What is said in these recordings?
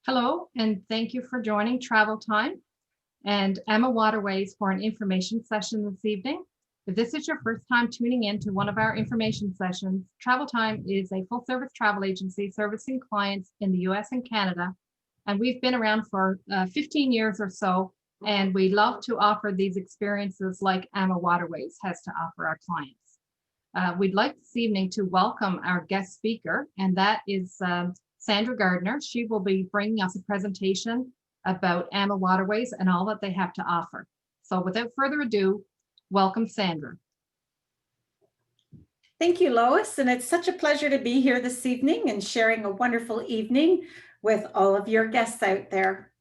Hello, and thank you for joining Travel Time and AmaWaterways for an information session this evening. If this is your first time tuning in to one of our information sessions, Travel Time is a full-service travel agency servicing clients in the US and Canada, and we've been around for 15 years or so, and we love to offer these experiences like AmaWaterways has to offer our clients. We'd like this evening to welcome our guest speaker, and that is Sandra Gardiner. She will be bringing us a presentation about AmaWaterways and all that they have to offer. So without further ado, welcome Sandra. Thank you, Lois, and it's such a pleasure to be here this evening and sharing a wonderful evening with all of your guests out there.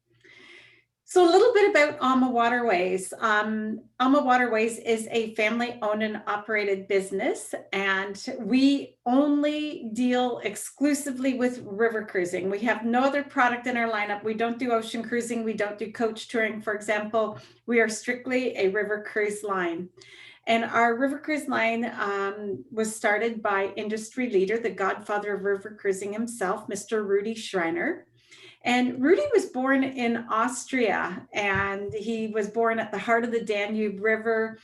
So a little bit about AmaWaterways. AmaWaterways is a family-owned and operated business, and we only deal exclusively with river cruising. We have no other product in our lineup. We don't do ocean cruising. We don't do coach touring, for example. We are strictly a river cruise line. And our river cruise line was started by industry leader, the godfather of river cruising himself, Mr. Rudy Schreiner. And Rudy was born in Austria, and he was born at the heart of the Danube River.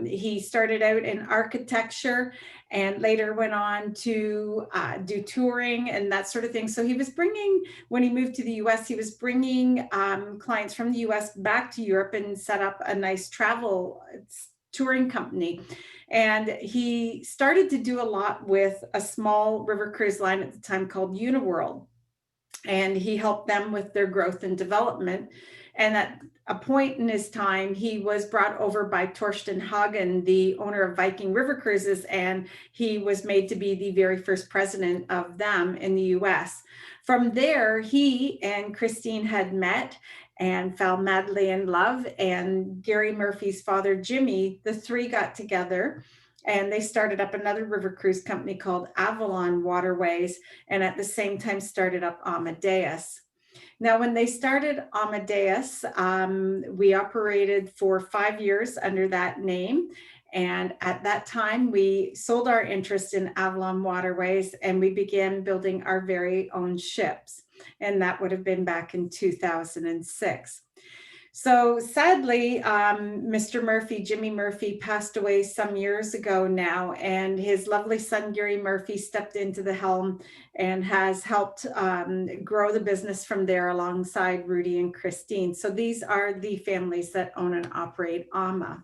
He started out in architecture and later went on to do touring and that sort of thing. So he was bringing, when he moved to the US, he was bringing clients from the US back to Europe and set up a nice travel touring company. And he started to do a lot with a small river cruise line at the time called Uniworld. And he helped them with their growth and development. And at a point in his time, he was brought over by Torsten Hagen, the owner of Viking River Cruises, and he was made to be the very first president of them in the US. From there, he and Christine had met and fell madly in love, and Gary Murphy's father, Jimmy, the three got together and they started up another river cruise company called Avalon Waterways, and at the same time started up Amadeus. Now, when they started Amadeus, we operated for 5 years under that name. And at that time, we sold our interest in Avalon Waterways and we began building our very own ships. And that would have been back in 2006. So sadly, Mr. Murphy, Jimmy Murphy, passed away some years ago now, and his lovely son, Gary Murphy, stepped into the helm and has helped grow the business from there alongside Rudy and Christine. So these are the families that own and operate AMA.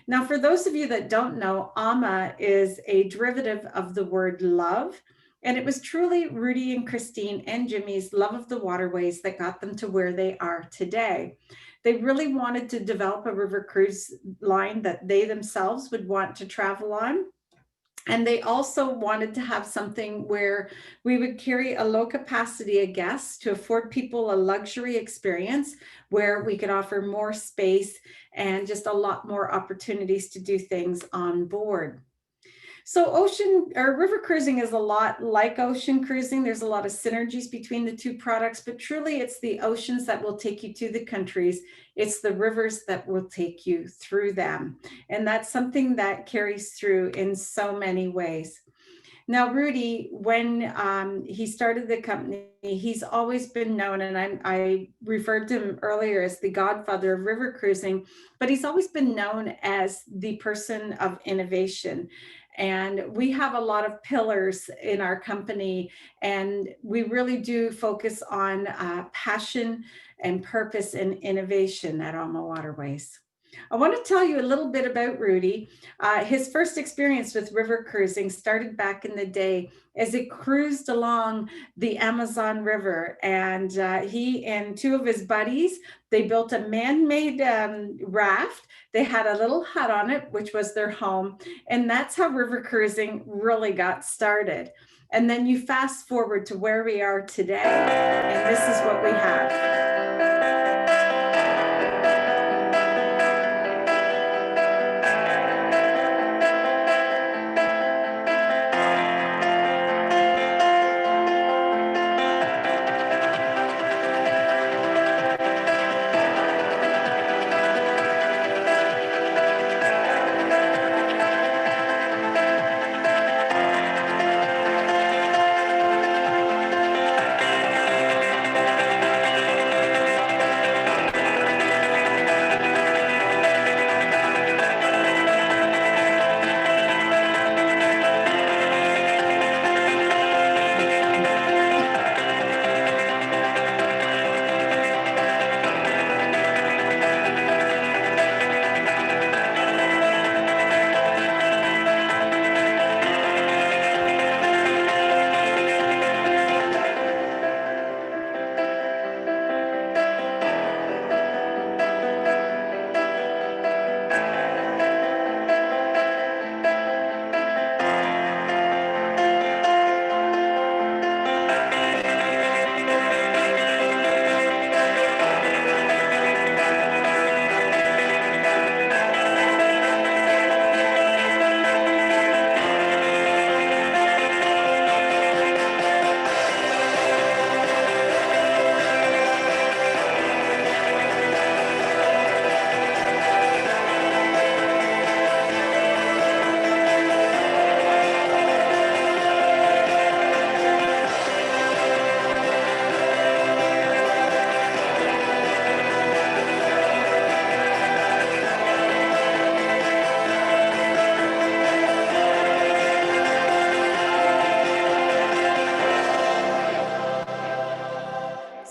Now, for those of you that don't know, AMA is a derivative of the word love. And it was truly Rudy and Christine and Jimmy's love of the waterways that got them to where they are today. They really wanted to develop a river cruise line that they themselves would want to travel on. And they also wanted to have something where we would carry a low capacity of guests to afford people a luxury experience where we could offer more space and just a lot more opportunities to do things on board. So ocean or river cruising is a lot like ocean cruising. There's a lot of synergies between the two products, but truly it's the oceans that will take you to the countries. It's the rivers that will take you through them. And that's something that carries through in so many ways. Now, Rudy, when he started the company, he's always been known, and I referred to him earlier as the godfather of river cruising, but he's always been known as the person of innovation. And we have a lot of pillars in our company, and we really do focus on passion and purpose and innovation at AmaWaterways. I want to tell you a little bit about Rudy. His first experience with river cruising started back in the day as he cruised along the Amazon River, and he and two of his buddies, they built a man-made raft. They had a little hut on it, which was their home, and that's how river cruising really got started. And then you fast forward to where we are today, and this is what we have.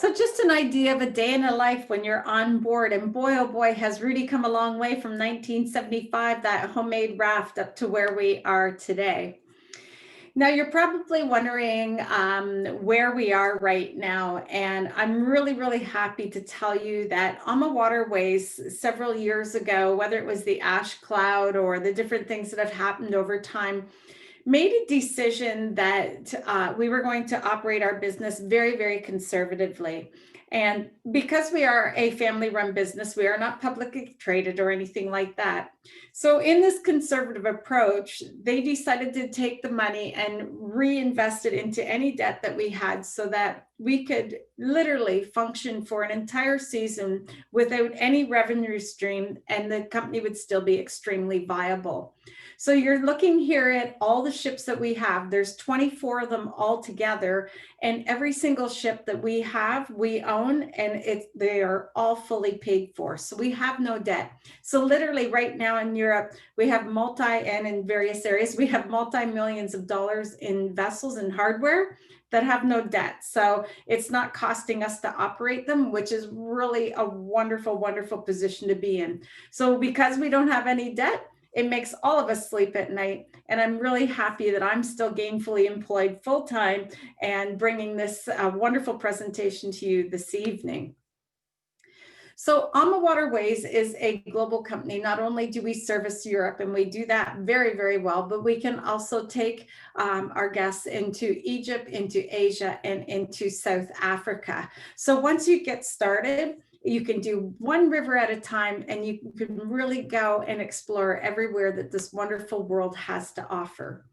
So just an idea of a day in a life when you're on board, and boy, oh boy, has Rudy come a long way from 1975, that homemade raft, up to where we are today. Now, you're probably wondering where we are right now, and I'm really, really happy to tell you that AmaWaterways several years ago, whether it was the ash cloud or the different things that have happened over time, made a decision that we were going to operate our business very, very conservatively. And because we are a family-run business, we are not publicly traded or anything like that. So in this conservative approach, they decided to take the money and reinvest it into any debt that we had so that we could literally function for an entire season without any revenue stream, and the company would still be extremely viable. So you're looking here at all the ships that we have. There's 24 of them all together, and every single ship that we have, we own, and they are all fully paid for. So we have no debt. So literally right now in Europe, we have and in various areas, we have multi-millions of dollars in vessels and hardware that have no debt. So it's not costing us to operate them, which is really a wonderful, wonderful position to be in. So because we don't have any debt, it makes all of us sleep at night. And I'm really happy that I'm still gainfully employed full-time and bringing this wonderful presentation to you this evening. So AmaWaterways is a global company. Not only do we service Europe, and we do that very, very well, but we can also take our guests into Egypt, into Asia, and into South Africa. So once you get started, you can do one river at a time, and you can really go and explore everywhere that this wonderful world has to offer.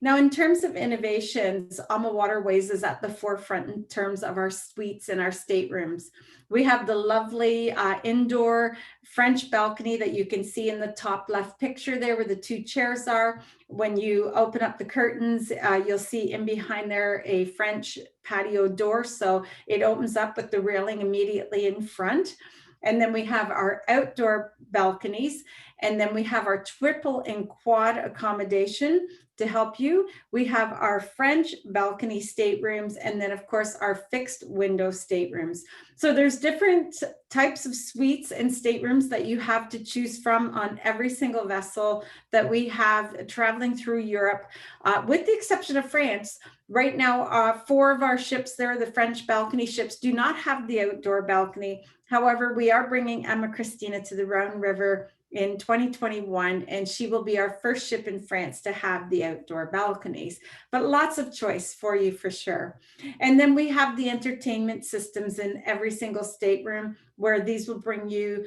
Now, in terms of innovations, AmaWaterways is at the forefront in terms of our suites and our staterooms. We have the lovely indoor French balcony that you can see in the top left picture there where the two chairs are. When you open up the curtains, you'll see in behind there a French patio door. So it opens up with the railing immediately in front. And then we have our outdoor balconies, and then we have our triple and quad accommodation to help you. We have our French balcony staterooms, and then of course our fixed window staterooms. So there's different types of suites and staterooms that you have to choose from on every single vessel that we have traveling through Europe, with the exception of France. Right now, 4 of our ships there, the French balcony ships, do not have the outdoor balcony. However, we are bringing Emma Christina to the Rhone River in 2021, and she will be our first ship in France to have the outdoor balconies, but lots of choice for you for sure. And then we have the entertainment systems in every single stateroom, where these will bring you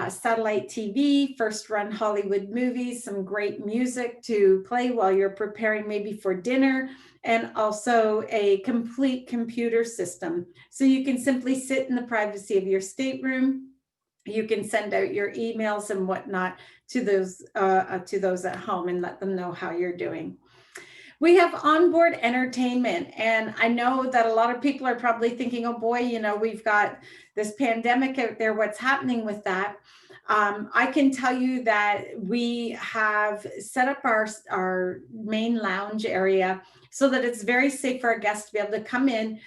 satellite TV, first run Hollywood movies, some great music to play while you're preparing maybe for dinner, and also a complete computer system. So you can simply sit in the privacy of your stateroom. You can send out your emails and whatnot to those at home and let them know how you're doing. We have onboard entertainment, and I know that a lot of people are probably thinking, oh boy, you know, we've got this pandemic out there, what's happening with that? I can tell you that we have set up our main lounge area so that it's very safe for our guests to be able to come in.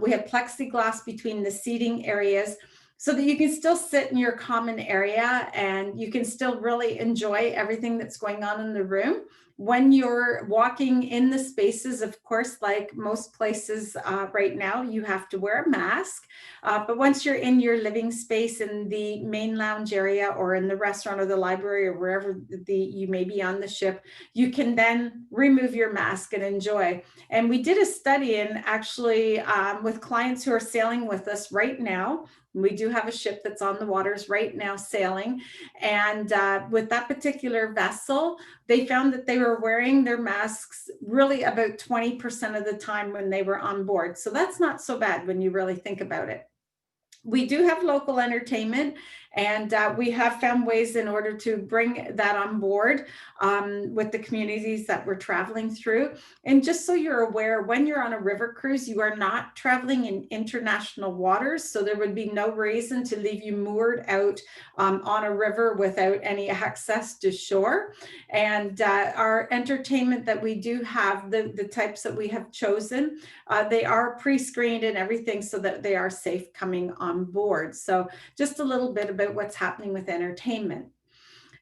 We have plexiglass between the seating areas, so that you can still sit in your common area and you can still really enjoy everything that's going on in the room. When you're walking in the spaces, of course, like most places right now, you have to wear a mask. But once you're in your living space in the main lounge area or in the restaurant or the library or wherever you may be on the ship, you can then remove your mask and enjoy. And we did a study, and actually with clients who are sailing with us right now. We do have a ship that's on the waters right now sailing. And with that particular vessel, they found that they were wearing their masks really about 20% of the time when they were on board. So that's not so bad when you really think about it. We do have local entertainment, and we have found ways in order to bring that on board with the communities that we're traveling through. And just so you're aware, when you're on a river cruise, you are not traveling in international waters, so there would be no reason to leave you moored out on a river without any access to shore. And our entertainment that we do have, the types that we have chosen, they are pre-screened and everything so that they are safe coming on board. So just a little bit about what's happening with entertainment.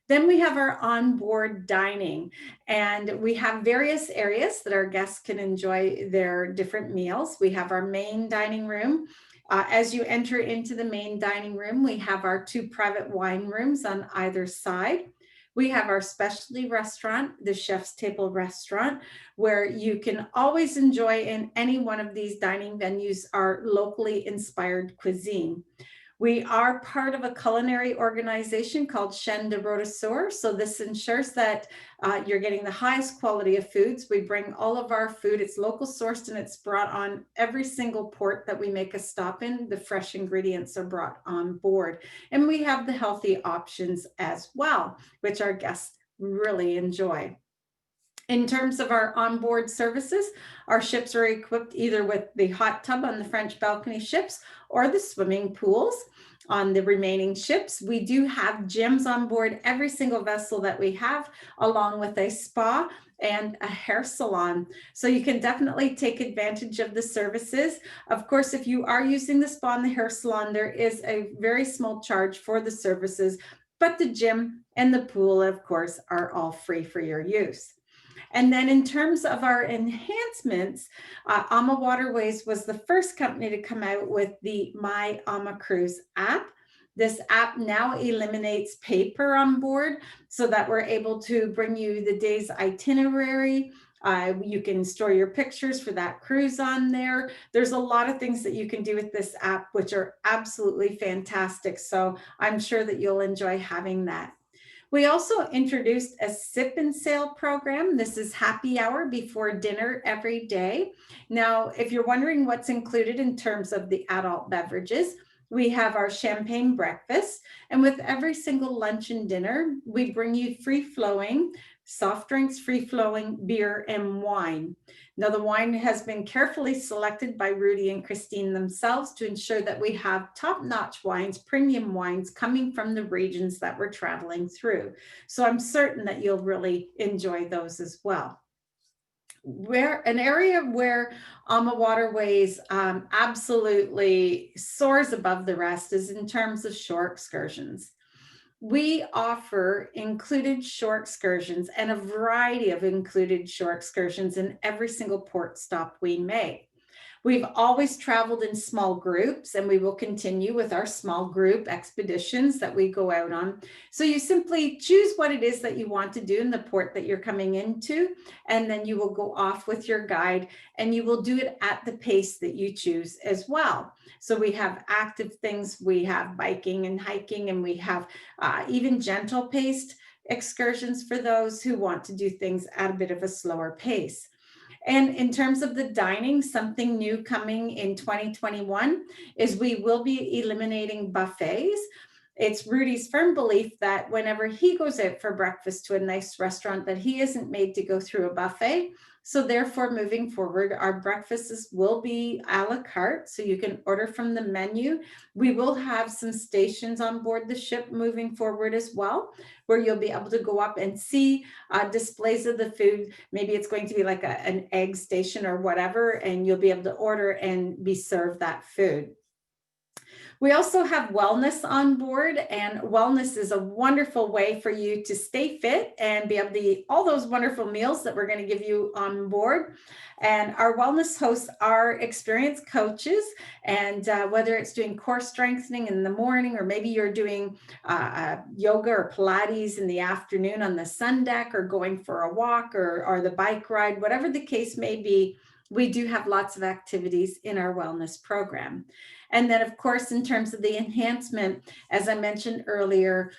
Then we have our onboard dining, and we have various areas that our guests can enjoy their different meals. We have our main dining room. As you enter into the main dining room, we have our 2 private wine rooms on either side. We have our specialty restaurant, the Chef's Table Restaurant, where you can always enjoy in any one of these dining venues our locally inspired cuisine. We are part of a culinary organization called Chaîne de Rôtisseurs. So this ensures that you're getting the highest quality of foods. We bring all of our food, it's local sourced, and it's brought on every single port that we make a stop in. The fresh ingredients are brought on board. And we have the healthy options as well, which our guests really enjoy. In terms of our onboard services, our ships are equipped either with the hot tub on the French balcony ships or the swimming pools on the remaining ships. We do have gyms on board every single vessel that we have, along with a spa and a hair salon. So you can definitely take advantage of the services. Of course, if you are using the spa and the hair salon, there is a very small charge for the services, but the gym and the pool, of course, are all free for your use. And then in terms of our enhancements, AmaWaterways was the first company to come out with the My Ama Cruise app. This app now eliminates paper on board so that we're able to bring you the day's itinerary. You can store your pictures for that cruise on there. There's a lot of things that you can do with this app, which are absolutely fantastic. So I'm sure that you'll enjoy having that. We also introduced a sip and sail program. This is happy hour before dinner every day. Now, if you're wondering what's included in terms of the adult beverages, we have our champagne breakfast, and with every single lunch and dinner, we bring you free-flowing soft drinks, free-flowing beer, and wine. Now, the wine has been carefully selected by Rudy and Christine themselves to ensure that we have top-notch wines, premium wines coming from the regions that we're traveling through. So I'm certain that you'll really enjoy those as well. An area where AmaWaterways absolutely soars above the rest is in terms of shore excursions. We offer included shore excursions and a variety of included shore excursions in every single port stop we make. We've always traveled in small groups, and we will continue with our small group expeditions that we go out on. So you simply choose what it is that you want to do in the port that you're coming into, and then you will go off with your guide, and you will do it at the pace that you choose as well. So we have active things, we have biking and hiking, and we have even gentle paced excursions for those who want to do things at a bit of a slower pace. And in terms of the dining, something new coming in 2021 is we will be eliminating buffets. It's Rudy's firm belief that whenever he goes out for breakfast to a nice restaurant, that he isn't made to go through a buffet. So therefore, moving forward, our breakfasts will be a la carte, so you can order from the menu. We will have some stations on board the ship moving forward as well, where you'll be able to go up and see displays of the food. Maybe it's going to be like an egg station or whatever, and you'll be able to order and be served that food. We also have wellness on board, and wellness is a wonderful way for you to stay fit and be able to eat all those wonderful meals that we're going to give you on board. And our wellness hosts are experienced coaches, and whether it's doing core strengthening in the morning, or maybe you're doing yoga or Pilates in the afternoon on the sun deck, or going for a walk or the bike ride, whatever the case may be, we do have lots of activities in our wellness program. And then, of course, in terms of the enhancement, as I mentioned earlier,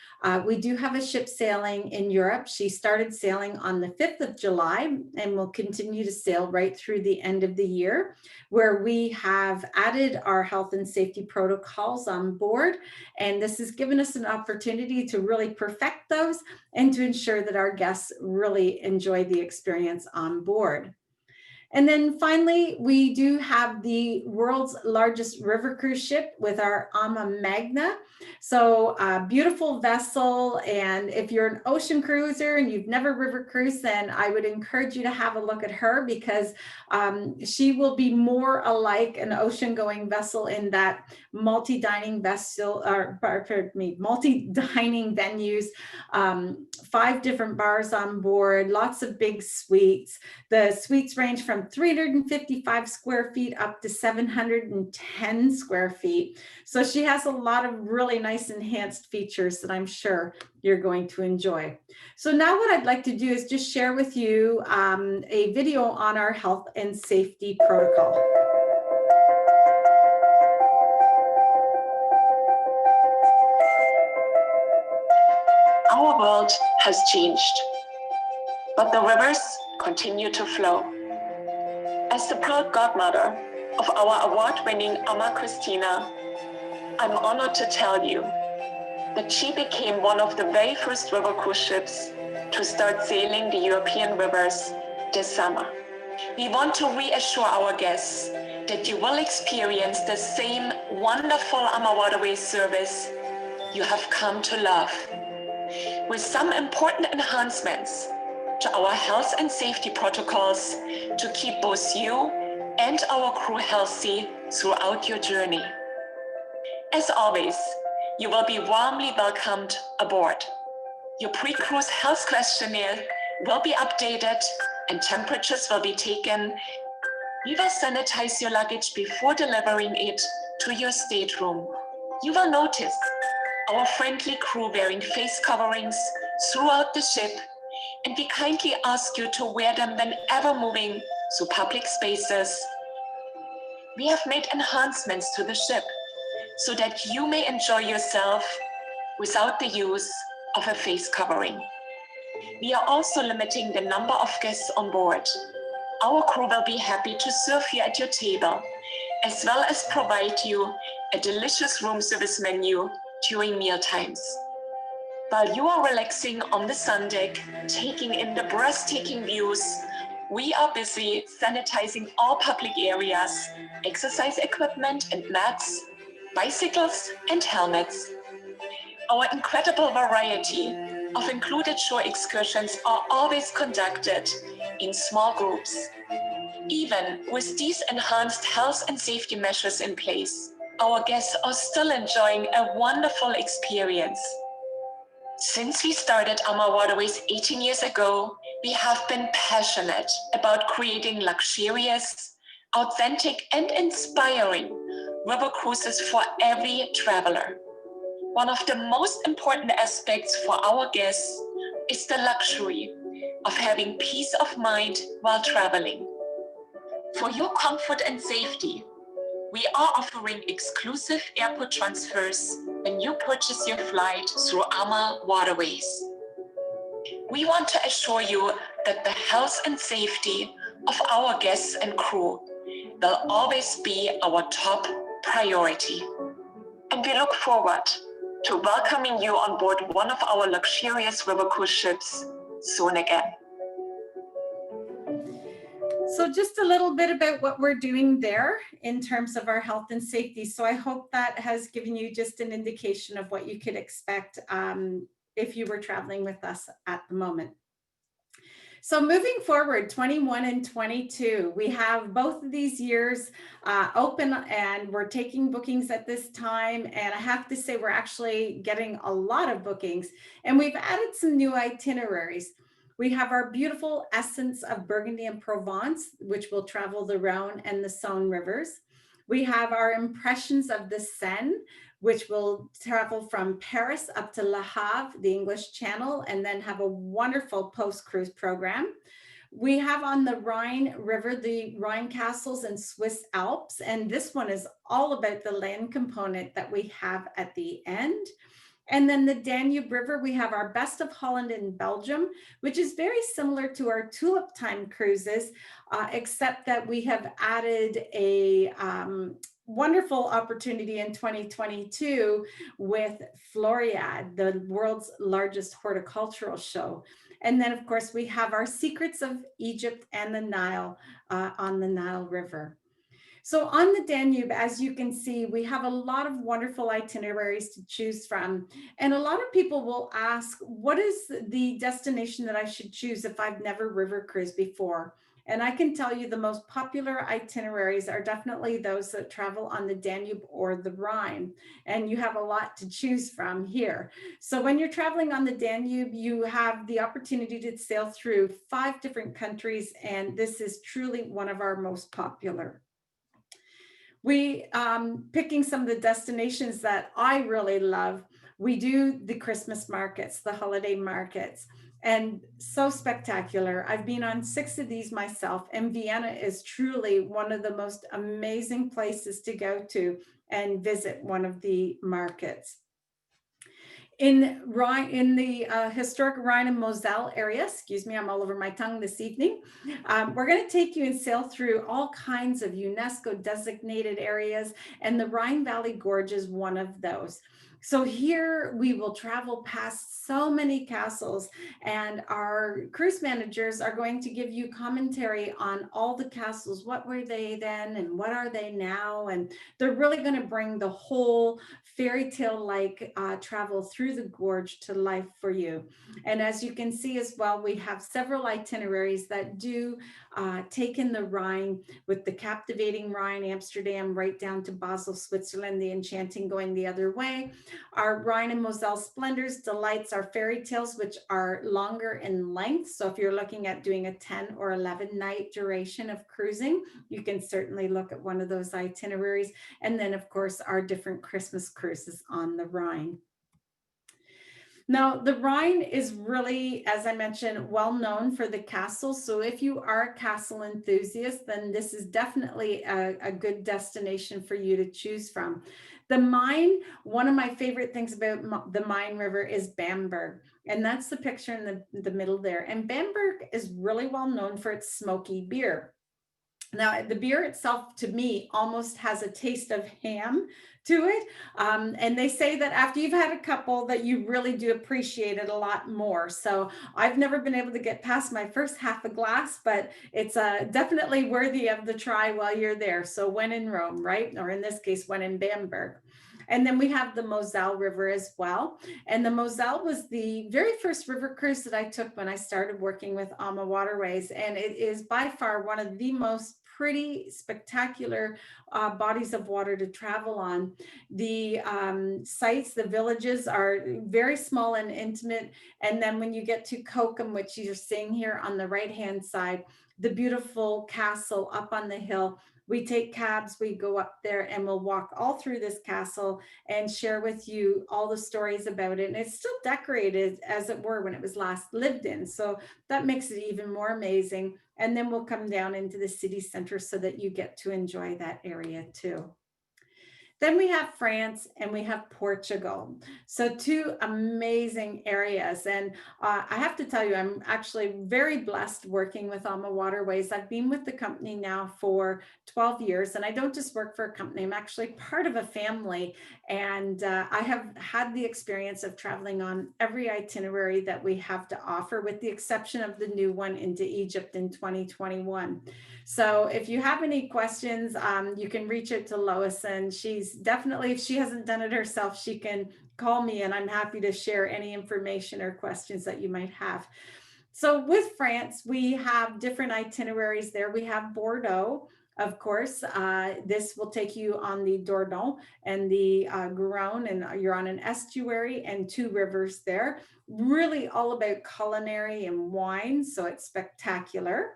we do have a ship sailing in Europe. She started sailing on the 5th of July and will continue to sail right through the end of the year, where we have added our health and safety protocols on board. And this has given us an opportunity to really perfect those and to ensure that our guests really enjoy the experience on board. And then finally, we do have the world's largest river cruise ship with our AMAMAGNA. So a beautiful vessel. And if you're an ocean cruiser and you've never river cruised, then I would encourage you to have a look at her, because she will be more alike an ocean going vessel in that multi-dining vessel, or pardon me, multi-dining venues, 5 different bars on board, lots of big suites. The suites range from 355 square feet up to 710 square feet. So she has a lot of really nice enhanced features that I'm sure you're going to enjoy. So now what I'd like to do is just share with you a video on our health and safety protocol. Our world has changed, but the rivers continue to flow. As the proud godmother of our award-winning Ama Christina, I'm honored to tell you that she became one of the very first river cruise ships to start sailing the European rivers this summer. We want to reassure our guests that you will experience the same wonderful AmaWaterways service you have come to love, with some important enhancements to our health and safety protocols to keep both you and our crew healthy throughout your journey. As always, you will be warmly welcomed aboard. Your pre-cruise health questionnaire will be updated and temperatures will be taken. We will sanitize your luggage before delivering it to your stateroom. You will notice our friendly crew wearing face coverings throughout the ship, and we kindly ask you to wear them whenever moving through public spaces. We have made enhancements to the ship so that you may enjoy yourself without the use of a face covering. We are also limiting the number of guests on board. Our crew will be happy to serve you at your table, as well as provide you a delicious room service menu during meal times. While you are relaxing on the sun deck, taking in the breathtaking views, we are busy sanitizing all public areas, exercise equipment and mats, bicycles and helmets. Our incredible variety of included shore excursions are always conducted in small groups. Even with these enhanced health and safety measures in place, our guests are still enjoying a wonderful experience. Since we started AmaWaterways 18 years ago, we have been passionate about creating luxurious, authentic, and inspiring river cruises for every traveler. One of the most important aspects for our guests is the luxury of having peace of mind while traveling. For your comfort and safety, we are offering exclusive airport transfers when you purchase your flight through AmaWaterways. We want to assure you that the health and safety of our guests and crew will always be our top priority. And we look forward to welcoming you on board one of our luxurious river cruise ships soon again. So just a little bit about what we're doing there in terms of our health and safety. So I hope that has given you just an indication of what you could expect if you were traveling with us at the moment. So moving forward, 21 and 22, we have both of these years open, and we're taking bookings at this time. And I have to say, we're actually getting a lot of bookings, and we've added some new itineraries. We have our beautiful Essence of Burgundy and Provence, which will travel the Rhone and the Saône rivers. We have our Impressions of the Seine, which will travel from Paris up to Le Havre, the English Channel, and then have a wonderful post-cruise program. We have on the Rhine River, the Rhine castles and Swiss Alps, and this one is all about the land component that we have at the end. And then the Danube River, we have our Best of Holland and Belgium, which is very similar to our Tulip Time cruises, except that we have added a wonderful opportunity in 2022 with Floriade, the world's largest horticultural show. And then, of course, we have our Secrets of Egypt and the Nile on the Nile River. So on the Danube, as you can see, we have a lot of wonderful itineraries to choose from. And a lot of people will ask, what is the destination that I should choose if I've never river cruised before? And I can tell you the most popular itineraries are definitely those that travel on the Danube or the Rhine. And you have a lot to choose from here. So when you're traveling on the Danube, you have the opportunity to sail through 5 different countries. And this is truly one of our most popular. We, picking some of the destinations that I really love, we do the Christmas markets, the holiday markets, and so spectacular. I've been on 6 of these myself, and Vienna is truly one of the most amazing places to go to and visit one of the markets. In the historic Rhine and Moselle area, excuse me, I'm all over my tongue this evening. We're going to take you and sail through all kinds of UNESCO designated areas, and the Rhine Valley Gorge is one of those. So here we will travel past so many castles, and our cruise managers are going to give you commentary on all the castles. What were they then and what are they now? And they're really going to bring the whole fairy tale-like travel through the gorge to life for you. And as you can see as well, we have several itineraries that do take in the Rhine, with the captivating Rhine, Amsterdam, right down to Basel, Switzerland, the enchanting going the other way. Our Rhine and Moselle Splendors, Delights, our fairy tales, which are longer in length. So if you're looking at doing a 10 or 11 night duration of cruising, you can certainly look at one of those itineraries. And then, of course, our different Christmas cruises on the Rhine. Now, the Rhine is really, as I mentioned, well known for the castles. So if you are a castle enthusiast, then this is definitely a good destination for you to choose from. The Main, one of my favorite things about the Main River is Bamberg. And that's the picture in the middle there. And Bamberg is really well known for its smoky beer. Now, the beer itself, to me, almost has a taste of ham to it. And they say that after you've had a couple that you really do appreciate it a lot more. So I've never been able to get past my first half a glass, but it's definitely worthy of the try while you're there. So when in Rome, right? Or in this case, when in Bamberg. And then we have the Moselle River as well. And the Moselle was the very first river cruise that I took when I started working with AmaWaterways. And it is by far one of the most pretty spectacular bodies of water to travel on. The sites, the villages are very small and intimate. And then when you get to Kokum, which you're seeing here on the right-hand side, the beautiful castle up on the hill, we take cabs, we go up there, and we'll walk all through this castle and share with you all the stories about it. And it's still decorated as it were when it was last lived in. So that makes it even more amazing. And then we'll come down into the city center so that you get to enjoy that area too. Then we have France and we have Portugal. So 2 amazing areas. And I have to tell you, I'm actually very blessed working with AmaWaterways. I've been with the company now for 12 years, and I don't just work for a company. I'm actually part of a family. And I have had the experience of traveling on every itinerary that we have to offer, with the exception of the new one into Egypt in 2021. So if you have any questions, you can reach out to Lois, and she's definitely, if she hasn't done it herself, she can call me, and I'm happy to share any information or questions that you might have. So with France, we have different itineraries there. We have Bordeaux, of course. This will take you on the Dordogne and the Garonne, and you're on an estuary and 2 rivers there. Really all about culinary and wine, so it's spectacular.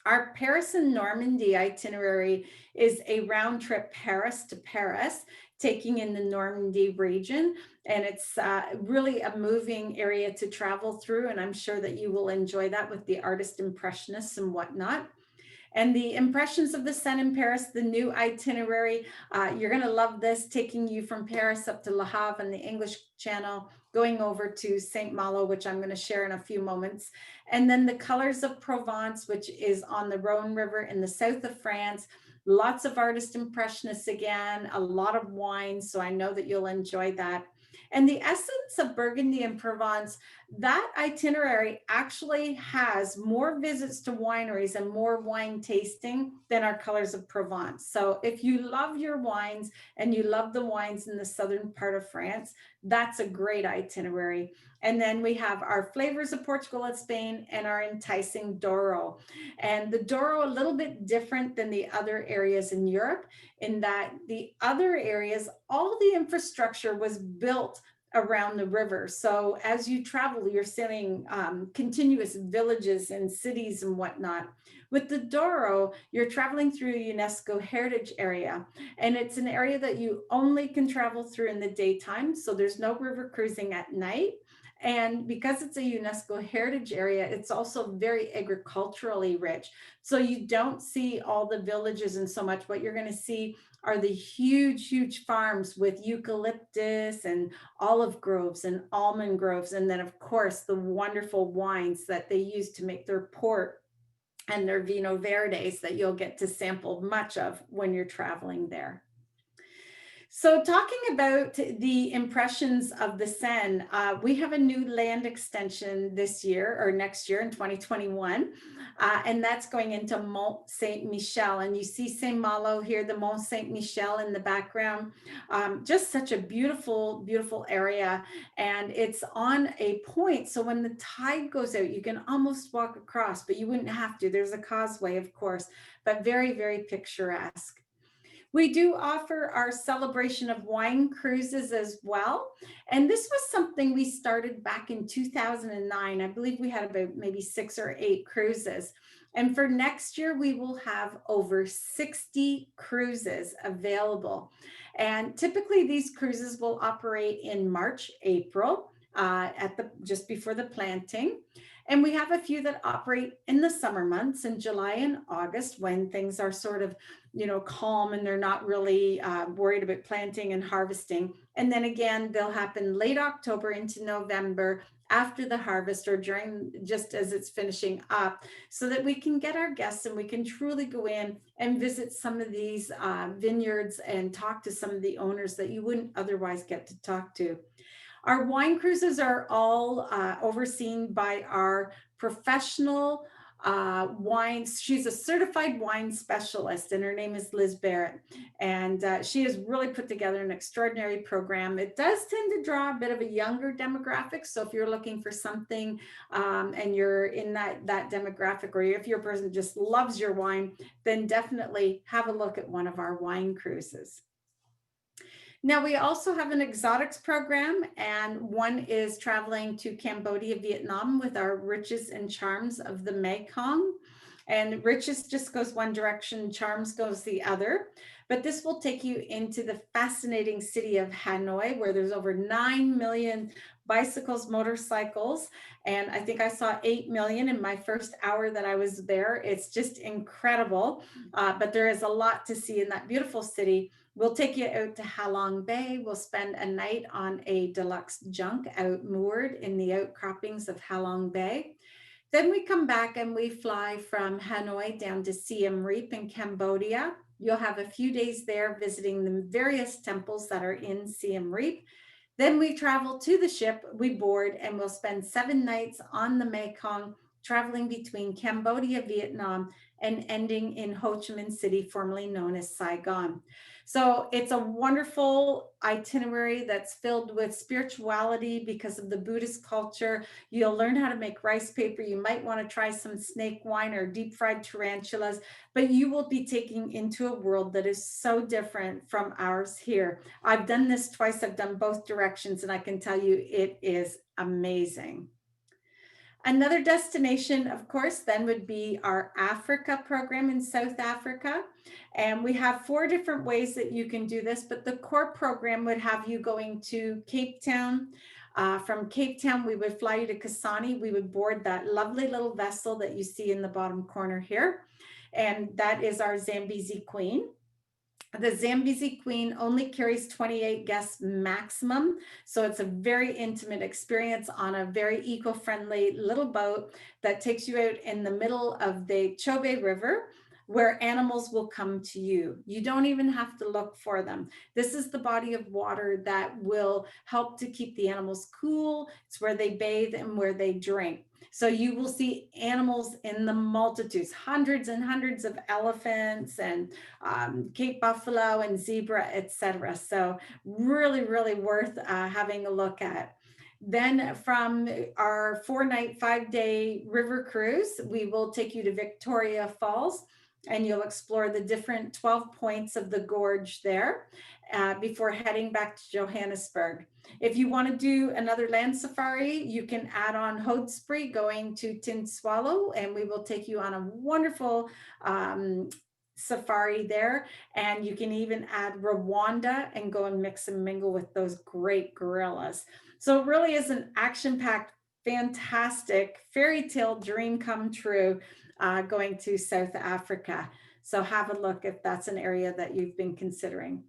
Our Paris and Normandy itinerary is a round trip Paris to Paris, taking in the Normandy region. And it's really a moving area to travel through. And I'm sure that you will enjoy that with the artist impressionists and whatnot. And the Impressions of the Sun in Paris, the new itinerary, you're going to love this, taking you from Paris up to Le Havre and the English Channel, going over to Saint Malo, which I'm going to share in a few moments. And then the Colors of Provence, which is on the Rhone River in the south of France. Lots of artist impressionists again, a lot of wine. So I know that you'll enjoy that. And the Essence of Burgundy and Provence, that itinerary actually has more visits to wineries and more wine tasting than our Colors of Provence. So if you love your wines and you love the wines in the southern part of France, that's a great itinerary. And then we have our Flavors of Portugal and Spain and our Enticing Douro. And the Douro, a little bit different than the other areas in Europe, in that the other areas, all the infrastructure was built around the river. So as you travel, you're seeing continuous villages and cities and whatnot. With the Douro, you're traveling through a UNESCO heritage area, and it's an area that you only can travel through in the daytime. So there's no river cruising at night. And because it's a UNESCO heritage area, it's also very agriculturally rich. So you don't see all the villages and so much. What you're going to see are the huge, huge farms with eucalyptus and olive groves and almond groves. And then, of course, the wonderful wines that they use to make their port and their vino verdes that you'll get to sample much of when you're traveling there. So talking about the Impressions of the Seine, we have a new land extension this year or next year in 2021, and that's going into Mont Saint-Michel. And you see Saint Malo here, the Mont Saint-Michel in the background. Just such a beautiful, beautiful area. And it's on a point. So when the tide goes out, you can almost walk across, but you wouldn't have to. There's a causeway, of course, but very, very picturesque. We do offer our celebration of wine cruises as well. And this was something we started back in 2009. I believe we had about maybe 6 or 8 cruises. And for next year, we will have over 60 cruises available. And typically these cruises will operate in March, April, just before the planting. And we have a few that operate in the summer months in July and August when things are sort of, calm and they're not really worried about planting and harvesting. And then again, they'll happen late October into November after the harvest or during just as it's finishing up, so that we can get our guests and we can truly go in and visit some of these vineyards and talk to some of the owners that you wouldn't otherwise get to talk to. Our wine cruises are all overseen by our professional wines. She's a certified wine specialist, and her name is Liz Barrett. And she has really put together an extraordinary program. It does tend to draw a bit of a younger demographic. So if you're looking for something and you're in that demographic, or if you're a person who just loves your wine, then definitely have a look at one of our wine cruises. Now, we also have an exotics program, and one is traveling to Cambodia, Vietnam with our Riches and Charms of the Mekong. And riches just goes one direction, charms goes the other. But this will take you into the fascinating city of Hanoi, where there's over 9 million bicycles, motorcycles, and I think I saw 8 million in my first hour that I was there. It's just incredible, but there is a lot to see in that beautiful city. We'll take you out to Halong Bay. We'll spend a night on a deluxe junk out moored in the outcroppings of Halong Bay. Then we come back and we fly from Hanoi down to Siem Reap in Cambodia. You'll have a few days there visiting the various temples that are in Siem Reap. Then we travel to the ship, we board, and we'll spend 7 nights on the Mekong, traveling between Cambodia, Vietnam, and ending in Ho Chi Minh City, formerly known as Saigon. So it's a wonderful itinerary that's filled with spirituality because of the Buddhist culture. You'll learn how to make rice paper. You might want to try some snake wine or deep fried tarantulas, but you will be taking into a world that is so different from ours here. I've done this twice. I've done both directions, and I can tell you it is amazing. Another destination, of course, then would be our Africa program in South Africa. And we have 4 different ways that you can do this, but the core program would have you going to Cape Town. From Cape Town, we would fly you to Kasane. We would board that lovely little vessel that you see in the bottom corner here. And that is our Zambezi Queen. The Zambezi Queen only carries 28 guests maximum. So it's a very intimate experience on a very eco-friendly little boat that takes you out in the middle of the Chobe River, where animals will come to you. You don't even have to look for them. This is the body of water that will help to keep the animals cool. It's where they bathe and where they drink. So you will see animals in the multitudes, hundreds and hundreds of elephants and Cape buffalo and zebra, etc. So really, really worth having a look at. Then from our 4-night, 5-day river cruise, we will take you to Victoria Falls, and you'll explore the different 12 points of the gorge there before heading back to Johannesburg. If you want to do another land safari, you can add on Hoedspruit going to Tinswalo, and we will take you on a wonderful safari there. And you can even add Rwanda and go and mix and mingle with those great gorillas. So it really is an action-packed, fantastic fairy tale dream come true going to South Africa. So have a look if that's an area that you've been considering.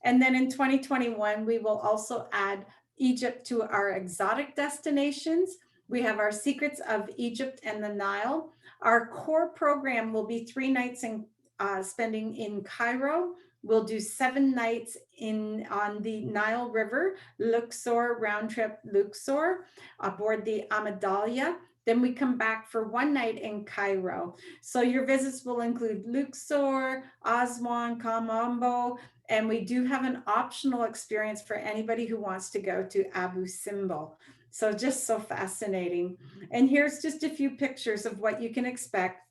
And then in 2021, we will also add Egypt to our exotic destinations. We have our Secrets of Egypt and the Nile. Our core program will be 3 nights in spending in Cairo. We'll do 7 nights on the Nile River, Luxor, round trip Luxor, aboard the Amadalia. Then we come back for 1 night in Cairo. So your visits will include Luxor, Aswan, Kamambo, and we do have an optional experience for anybody who wants to go to Abu Simbel. So just so fascinating. And here's just a few pictures of what you can expect.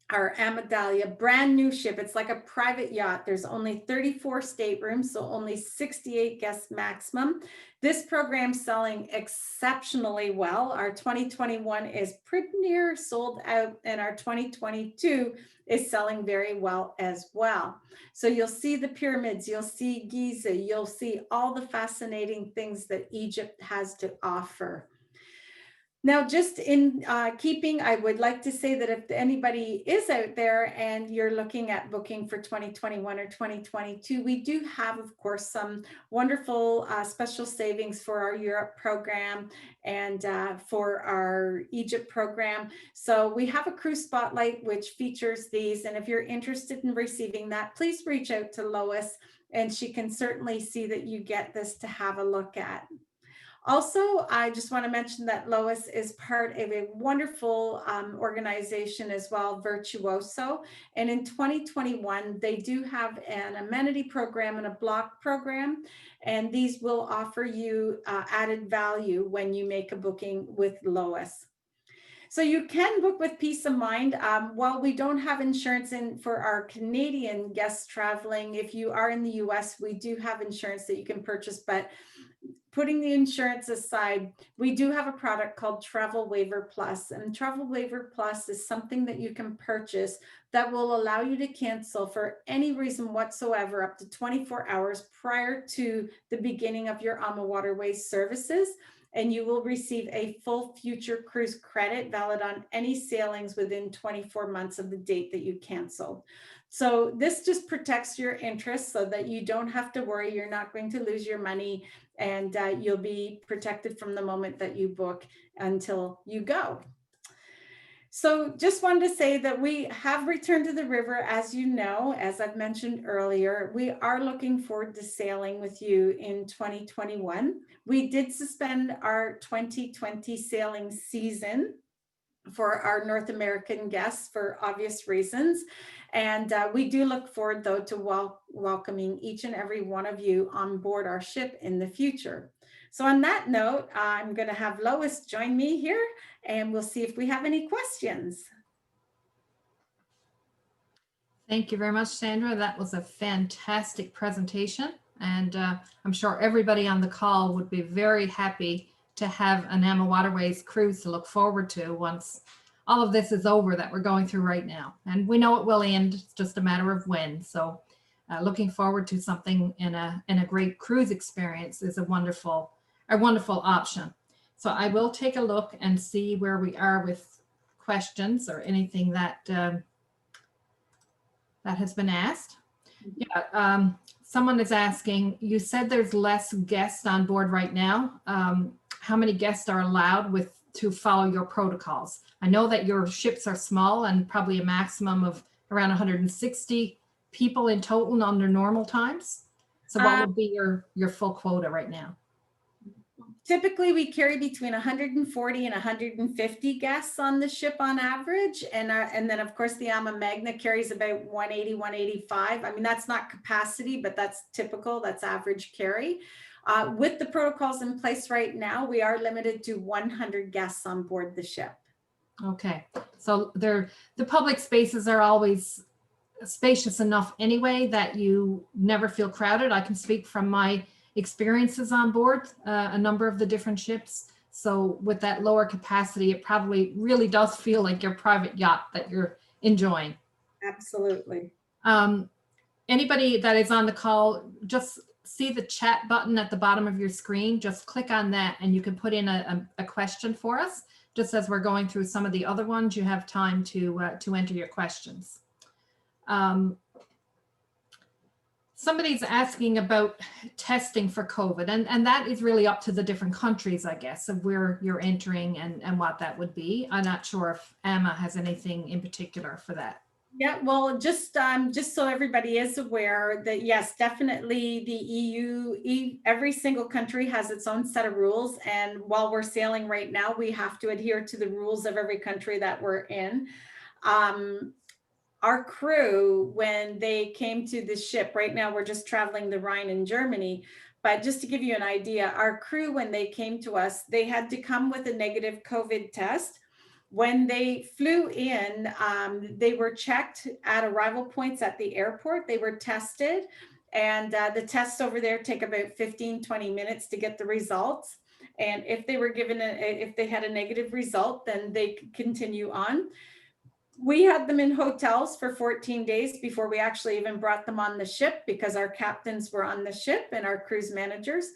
Our Amadalia, brand new ship. It's like a private yacht. There's only 34 staterooms, so only 68 guests maximum. This program's selling exceptionally well. Our 2021 is pretty near sold out, and our 2022 is selling very well as well. So you'll see the pyramids, you'll see Giza, you'll see all the fascinating things that Egypt has to offer. Now, just in keeping, I would like to say that if anybody is out there and you're looking at booking for 2021 or 2022, we do have, of course, some wonderful special savings for our Europe program and for our Egypt program. So we have a cruise spotlight which features these. And if you're interested in receiving that, please reach out to Lois, and she can certainly see that you get this to have a look at. Also, I just want to mention that Lois is part of a wonderful organization as well, Virtuoso. And in 2021, they do have an amenity program and a block program. And these will offer you added value when you make a booking with Lois. So you can book with peace of mind. While we don't have insurance in for our Canadian guests traveling, if you are in the US, we do have insurance that you can purchase, but putting the insurance aside, we do have a product called Travel Waiver Plus, and Travel Waiver Plus is something that you can purchase that will allow you to cancel for any reason whatsoever up to 24 hours prior to the beginning of your AmaWaterways services. And you will receive a full future cruise credit valid on any sailings within 24 months of the date that you canceled. So this just protects your interests so that you don't have to worry, you're not going to lose your money, and you'll be protected from the moment that you book until you go. So just wanted to say that we have returned to the river, as you know, as I've mentioned earlier. We are looking forward to sailing with you in 2021. We did suspend our 2020 sailing season for our North American guests for obvious reasons. And we do look forward, though, to welcoming each and every one of you on board our ship in the future. So on that note, I'm going to have Lois join me here, and we'll see if we have any questions. Thank you very much, Sandra. That was a fantastic presentation. And I'm sure everybody on the call would be very happy to have an AmaWaterways cruise to look forward to once all of this is over that we're going through right now. And we know it will end, it's just a matter of when. So looking forward to something in a great cruise experience is a wonderful option. So I will take a look and see where we are with questions or anything that that has been asked. Yeah, someone is asking, you said there's less guests on board right now. How many guests are allowed to follow your protocols? I know that your ships are small and probably a maximum of around 160 people in total under normal times. So what would be your full quota right now? Typically, we carry between 140 and 150 guests on the ship on average. And then, of course, the AMAMAGNA carries about 180, 185. I mean, that's not capacity, but that's typical. That's average carry. With the protocols in place right now, we are limited to 100 guests on board the ship. Okay. So the public spaces are always spacious enough anyway that you never feel crowded. I can speak from my experiences on board a number of the different ships. So with that lower capacity, it probably really does feel like your private yacht that you're enjoying. Absolutely. Anybody that is on the call, just see the chat button at the bottom of your screen. Just click on that and you can put in a question for us. Just as we're going through some of the other ones, you have time to enter your questions. Somebody's asking about testing for COVID, and that is really up to the different countries, I guess, of where you're entering and what that would be. I'm not sure if AMA has anything in particular for that. Yeah, well, just so everybody is aware that yes, definitely the EU, every single country has its own set of rules. And while we're sailing right now, we have to adhere to the rules of every country that we're in. Our crew, when they came to the ship, right now we're just traveling the Rhine in Germany, but just to give you an idea, our crew, when they came to us, they had to come with a negative COVID test. When they flew in, they were checked at arrival points at the airport. They were tested, and the tests over there take about 15-20 minutes to get the results. And if they were given if they had a negative result, then they could continue on. We had them in hotels for 14 days before we actually even brought them on the ship, because our captains were on the ship and our cruise managers.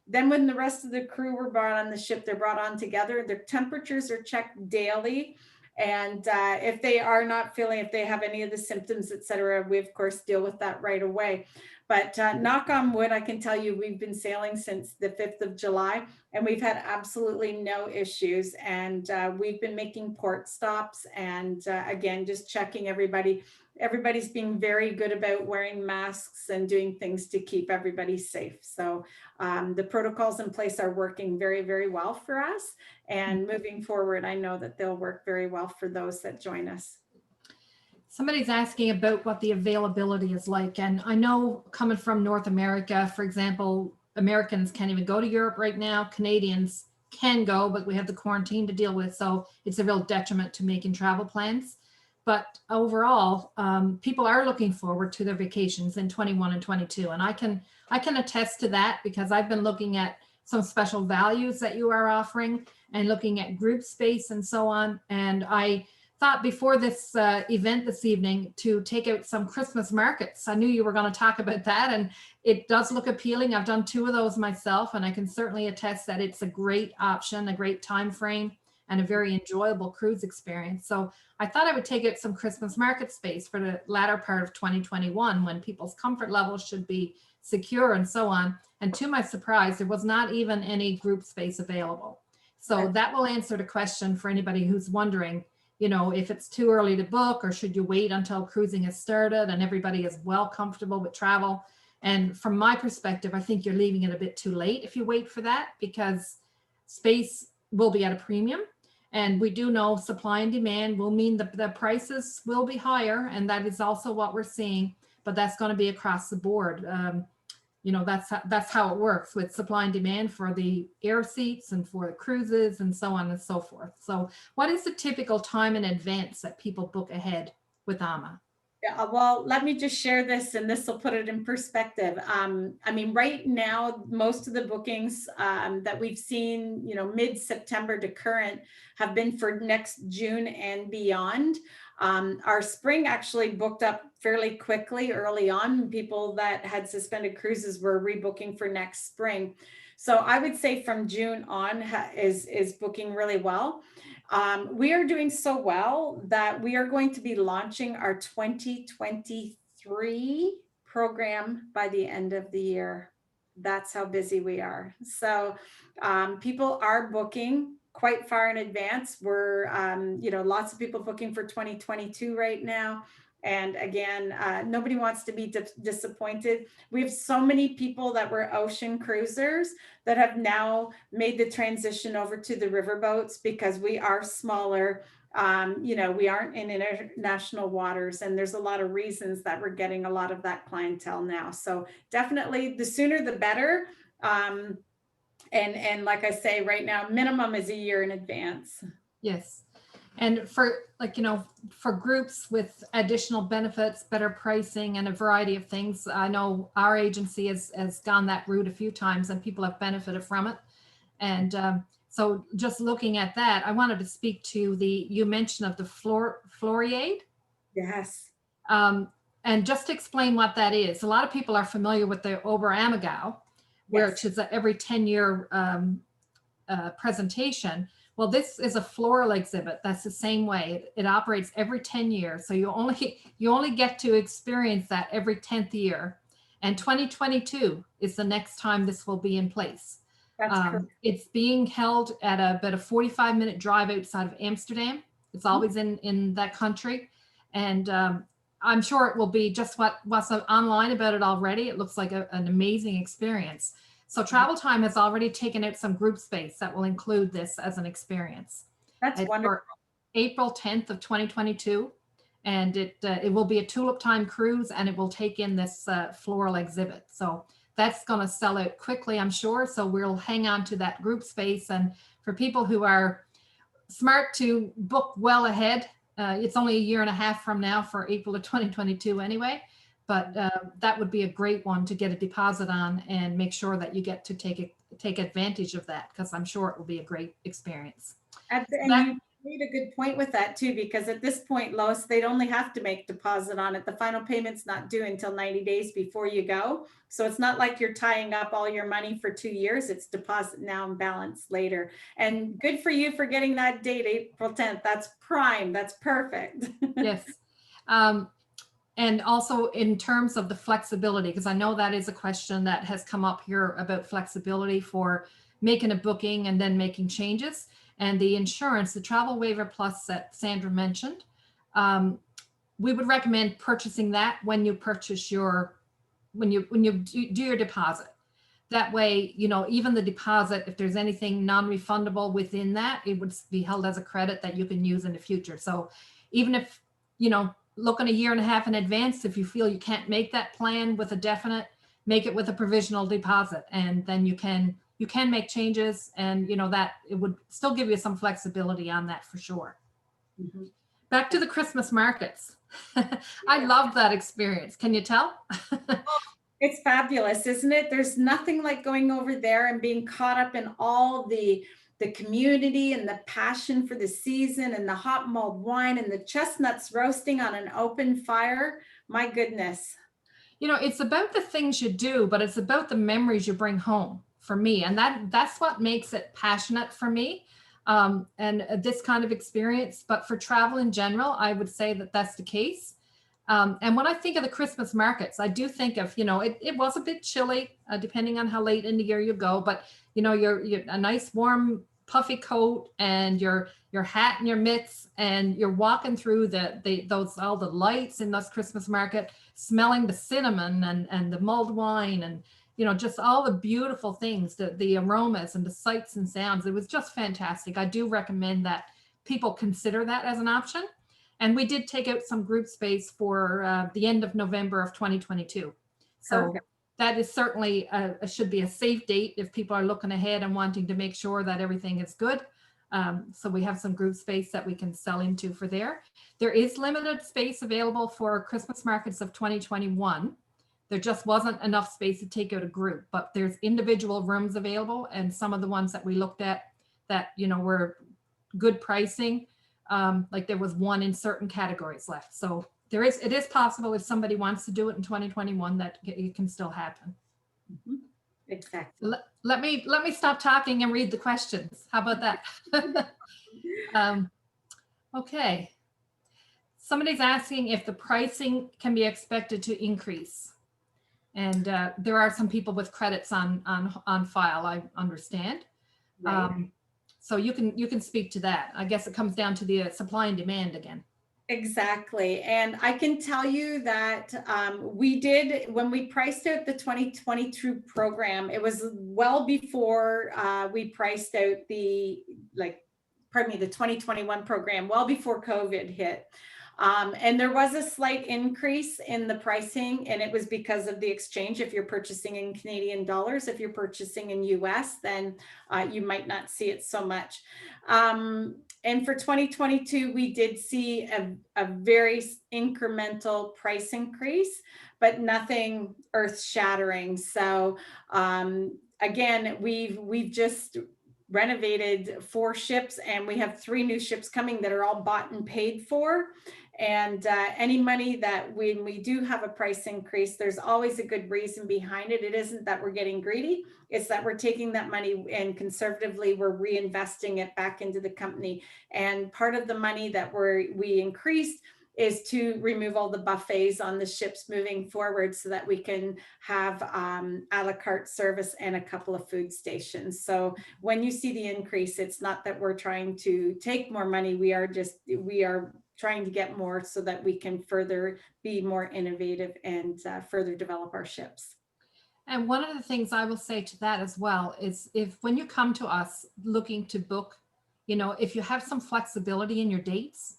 Then when the rest of the crew were brought on the ship, they're brought on together. Their temperatures are checked daily. And if they are not feeling, if they have any of the symptoms, et cetera, we of course deal with that right away. But knock on wood, I can tell you we've been sailing since the 5th of July and we've had absolutely no issues. And we've been making port stops and again, just checking everybody. Everybody's being very good about wearing masks and doing things to keep everybody safe. So the protocols in place are working very, very well for us. And moving forward, I know that they'll work very well for those that join us. Somebody's asking about what the availability is like. And I know coming from North America, for example, Americans can't even go to Europe right now. Canadians can go, but we have the quarantine to deal with. So it's a real detriment to making travel plans. But overall, people are looking forward to their vacations in 21 and 22. And I can attest to that because I've been looking at some special values that you are offering and looking at group space and so on. And I thought before this event this evening to take out some Christmas markets. I knew you were going to talk about that and it does look appealing. I've done 2 of those myself and I can certainly attest that it's a great option, a great time frame and a very enjoyable cruise experience. So I thought I would take out some Christmas market space for the latter part of 2021 when people's comfort levels should be secure and so on. And to my surprise, there was not even any group space available. So that will answer the question for anybody who's wondering, you know, if it's too early to book or should you wait until cruising has started and everybody is well comfortable with travel. And from my perspective, I think you're leaving it a bit too late if you wait for that because space will be at a premium. And we do know supply and demand will mean that the prices will be higher. And that is also what we're seeing, but that's going to be across the board. You know, that's how it works with supply and demand for the air seats and for the cruises and so on and so forth. So what is the typical time in advance that people book ahead with AMA? Yeah, well, let me just share this and this will put it in perspective. I mean, right now, most of the bookings that we've seen, mid-September to current have been for next June and beyond. Our spring actually booked up fairly quickly early on. People that had suspended cruises were rebooking for next spring. So I would say from June on is booking really well. We are doing so well that we are going to be launching our 2023 program by the end of the year. That's how busy we are. So people are booking quite far in advance. We're, lots of people booking for 2022 right now. And again, nobody wants to be disappointed. We have so many people that were ocean cruisers that have now made the transition over to the riverboats because we are smaller. We aren't in international waters, and there's a lot of reasons that we're getting a lot of that clientele now. So definitely the sooner the better. And like I say, right now, minimum is a year in advance. Yes. And for for groups with additional benefits, better pricing, and a variety of things, I know our agency has gone that route a few times and people have benefited from it. And so just looking at that, I wanted to speak to you mentioned of the Floriade. Yes. And just to explain what that is, a lot of people are familiar with the AMAMAGNA, which is an every 10-year presentation. Well, this is a floral exhibit. That's the same way. It operates every 10 years. So you only get to experience that every 10th year. And 2022 is the next time this will be in place. It's being held at about a 45-minute drive outside of Amsterdam. It's always in that country. And I'm sure it will be just what's online about it already. It looks like an amazing experience. So Travel Time has already taken out some group space that will include this as an experience. That's wonderful. April 10th of 2022. And it will be a tulip time cruise, and it will take in this floral exhibit. So that's going to sell out quickly, I'm sure. So we'll hang on to that group space. And for people who are smart to book well ahead, it's only a year and a half from now for April of 2022 anyway. But that would be a great one to get a deposit on and make sure that you get to take advantage of that, because I'm sure it will be a great experience. And you made a good point with that too, because at this point, Lois, they'd only have to make deposit on it. The final payment's not due until 90 days before you go. So it's not like you're tying up all your money for 2 years. It's deposit now and balance later. And good for you for getting that date, April 10th. That's prime. That's perfect. Yes. And also in terms of the flexibility, because I know that is a question that has come up here about flexibility for making a booking and then making changes. And the insurance, the Travel Waiver Plus that Sandra mentioned, we would recommend purchasing that when you purchase when you do your deposit. That way, even the deposit, if there's anything non-refundable within that, it would be held as a credit that you can use in the future. So even if, looking a year and a half in advance, if you feel you can't make that plan with a definite, make it with a provisional deposit, and then you can make changes, and that it would still give you some flexibility on that for sure. Mm-hmm. Back to the Christmas markets. I love that experience. Can you tell? It's fabulous, isn't it? There's nothing like going over there and being caught up in all the community and the passion for the season and the hot mulled wine and the chestnuts roasting on an open fire. My goodness. It's about the things you do, but it's about the memories you bring home for me. And that's what makes it passionate for me. And this kind of experience, but for travel in general, I would say that that's the case. And when I think of the Christmas markets, I do think of, it was a bit chilly, depending on how late in the year you go, but you're a nice warm puffy coat and your hat and your mitts, and you're walking through all the lights in this Christmas market, smelling the cinnamon and the mulled wine, and just all the beautiful things, the aromas and the sights and sounds. It was just fantastic. I do recommend that people consider that as an option. And we did take out some group space for the end of November of 2022. So okay. That is certainly should be a safe date if people are looking ahead and wanting to make sure that everything is good. So we have some group space that we can sell into for there. There is limited space available for Christmas markets of 2021. There just wasn't enough space to take out a group, but there's individual rooms available, and some of the ones that we looked at that, you know, were good pricing. Like there was one in certain categories left. So it is possible if somebody wants to do it in 2021 that it can still happen. Mhm. Exactly. Let me stop talking and read the questions. How about that? Okay. Somebody's asking if the pricing can be expected to increase. And there are some people with credits on file, I understand. Right. So you can speak to that. I guess it comes down to the supply and demand again. Exactly. And I can tell you that we did, when we priced out the 2022 program, it was well before we priced out the 2021 program, well before COVID hit. And there was a slight increase in the pricing, and it was because of the exchange. If you're purchasing in Canadian dollars, if you're purchasing in US, then you might not see it so much. And for 2022, we did see a very incremental price increase, but nothing earth shattering. So again, we've just renovated 4 ships, and we have 3 new ships coming that are all bought and paid for. And any money that when we do have a price increase, there's always a good reason behind it. It isn't that we're getting greedy. It's that we're taking that money and conservatively we're reinvesting it back into the company. And part of the money that we increased is to remove all the buffets on the ships moving forward so that we can have a la carte service and a couple of food stations. So when you see the increase, it's not that we're trying to take more money. We are trying to get more so that we can further be more innovative and further develop our ships. And one of the things I will say to that as well is when you come to us looking to book, you know, if you have some flexibility in your dates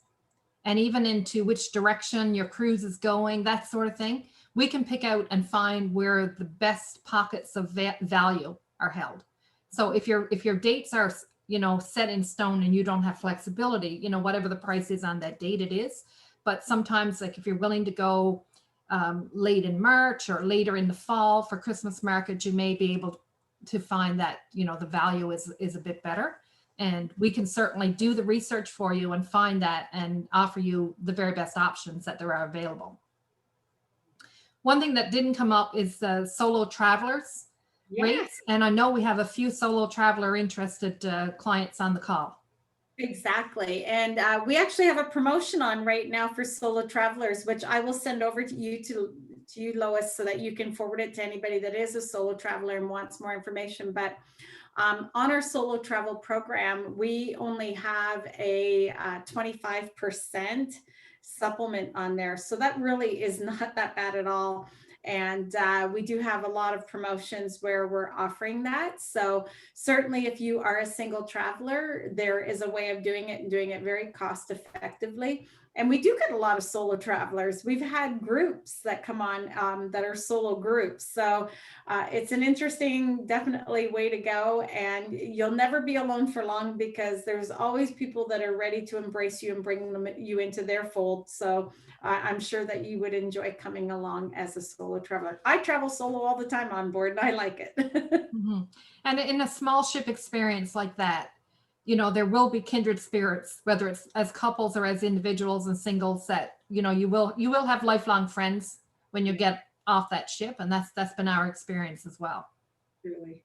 and even into which direction your cruise is going, that sort of thing, we can pick out and find where the best pockets of value are held. So if your dates are, you know, set in stone and you don't have flexibility, you know, whatever the price is on that date, it is. But sometimes, like if you're willing to go late in March or later in the fall for Christmas market, you may be able to find that, you know, the value is a bit better. And we can certainly do the research for you and find that and offer you the very best options that there are available. One thing that didn't come up is solo travelers rates. And I know we have a few solo traveler interested clients on the call. Exactly. And we actually have a promotion on right now for solo travelers, which I will send over to you, Lois, so that you can forward it to anybody that is a solo traveler and wants more information. But on our solo travel program, we only have a 25% supplement on there. So that really is not that bad at all. And we do have a lot of promotions where we're offering that. So certainly if you are a single traveler, there is a way of doing it and doing it very cost effectively. And we do get a lot of solo travelers. We've had groups that come on that are solo groups. So it's an interesting, definitely way to go. And you'll never be alone for long because there's always people that are ready to embrace you and bring you into their fold. So I'm sure that you would enjoy coming along as a solo traveler. I travel solo all the time on board and I like it. Mm-hmm. And in a small ship experience like that, you know, there will be kindred spirits, whether it's as couples or as individuals and singles, that, you know, you will have lifelong friends when you get off that ship. And that's been our experience as well. Really.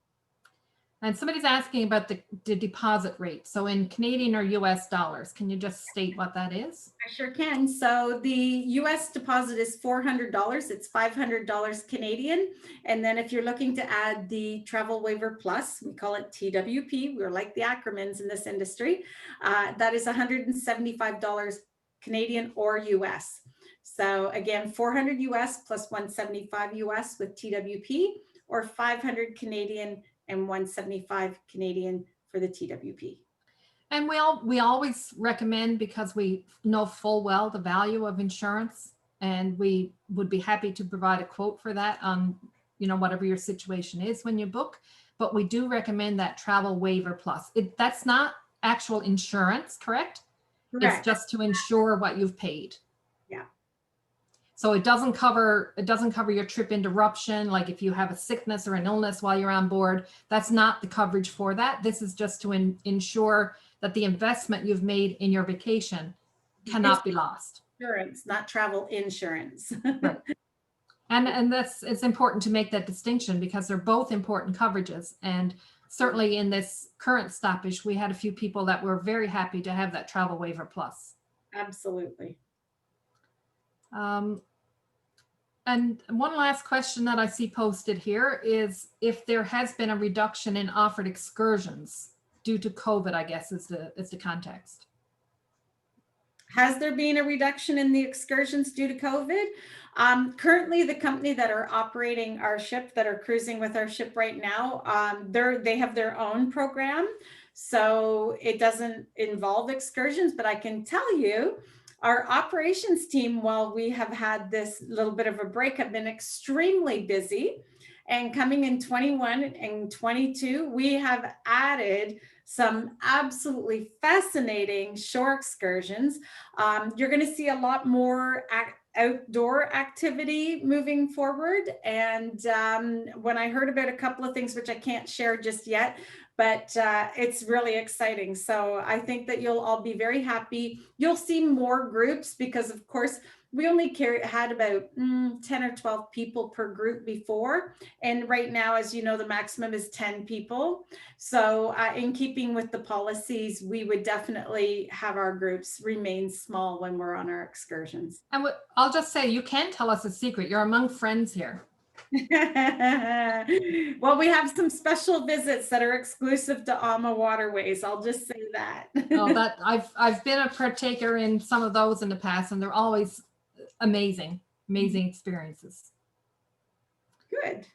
And somebody's asking about the deposit rate. So in Canadian or US dollars, can you just state what that is? I sure can. So the US deposit is $400. It's $500 Canadian. And then if you're looking to add the Travel Waiver Plus, we call it TWP, we're like the acronyms in this industry, that is $175 Canadian or US. So again, 400 US plus 175 US with TWP, or 500 Canadian and 175 Canadian for the TWP. And we always recommend, because we know full well the value of insurance, and we would be happy to provide a quote for that on, you know, whatever your situation is when you book. But we do recommend that Travel Waiver Plus. That's not actual insurance, correct? Correct. It's just to insure what you've paid. Yeah. So it doesn't cover your trip interruption, like if you have a sickness or an illness while you're on board. That's not the coverage for that. This is just to ensure that the investment you've made in your vacation cannot be lost. Insurance, not travel insurance. Right. And it's important to make that distinction because they're both important coverages. And certainly in this current stoppage, we had a few people that were very happy to have that travel waiver plus. Absolutely. And one last question that I see posted here is if there has been a reduction in offered excursions due to COVID, I guess is the context. Has there been a reduction in the excursions due to COVID? Currently, the company that are operating our ship, that are cruising with our ship right now, they have their own program. So it doesn't involve excursions, but I can tell you, our operations team, while we have had this little bit of a break, have been extremely busy. And coming in 21 and 22, we have added some absolutely fascinating shore excursions. You're going to see a lot more outdoor activity moving forward. And when I heard about a couple of things, which I can't share just yet, but it's really exciting. So I think that you'll all be very happy. You'll see more groups because, of course, we only had about 10 or 12 people per group before. And right now, as you know, the maximum is 10 people. So in keeping with the policies, we would definitely have our groups remain small when we're on our excursions. And I'll just say, you can tell us a secret. You're among friends here. Well, we have some special visits that are exclusive to AmaWaterways. I'll just say that. Oh, that I've been a partaker in some of those in the past, and they're always amazing experiences. Good.